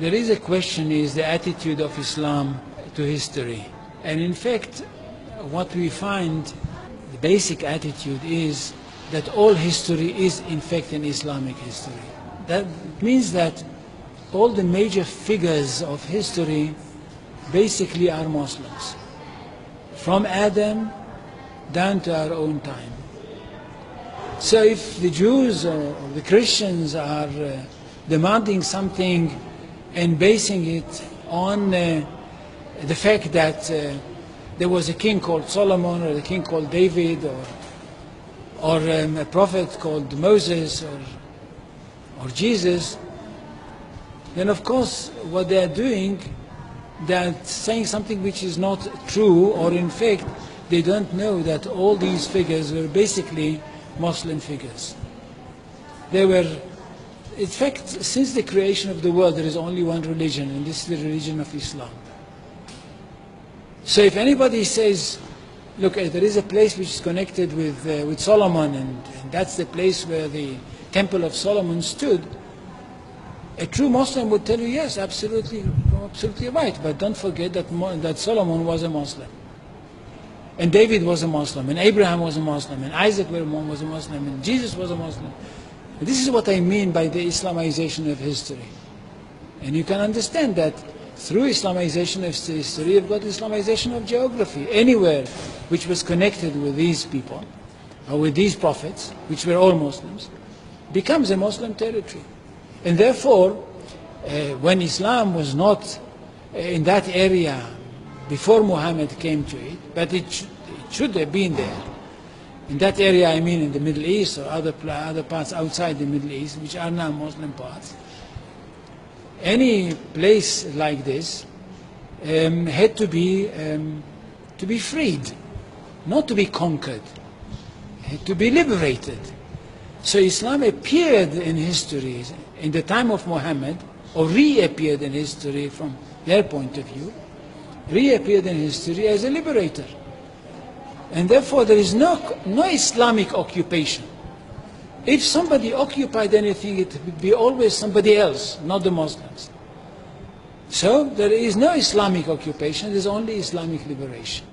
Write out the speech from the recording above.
There is a question, is the attitude of Islam to history. And in fact, what we find, the basic attitude is that all history is in fact an Islamic history. That means that all the major figures of history basically are Muslims. From Adam down to our own time. So if the Jews or the Christians are demanding something and basing it on the fact that there was a king called Solomon, or a king called David, or a prophet called Moses, or Jesus, then of course what they are doing, they're saying something which is not true, or in fact they don't know that all these figures were basically Muslim figures. They were, in fact, since the creation of the world there is only one religion, and this is the religion of Islam. So if anybody says, look, there is a place which is connected with Solomon, and that's the place where the Temple of Solomon stood, a true Muslim would tell you, yes, absolutely right, but don't forget that Solomon was a Muslim, and David was a Muslim, and Abraham was a Muslim, and Isaac was a Muslim, and Jesus was a Muslim. And this is what I mean by the Islamization of history. And you can understand that through Islamization of history, you've got Islamization of geography. Anywhere which was connected with these people, or with these prophets, which were all Muslims, becomes a Muslim territory. And therefore, when Islam was not in that area before Muhammad came to it, but it should have been there. In that area, I mean in the Middle East or other parts outside the Middle East, which are now Muslim parts. Any place like this had to be freed, not to be conquered, had to be liberated. So Islam appeared in history in the time of Muhammad, or reappeared in history from their point of view, reappeared in history as a liberator. And therefore there is no Islamic occupation. If somebody occupied anything, it would be always somebody else, not the Muslims. So there is no Islamic occupation, there is only Islamic liberation.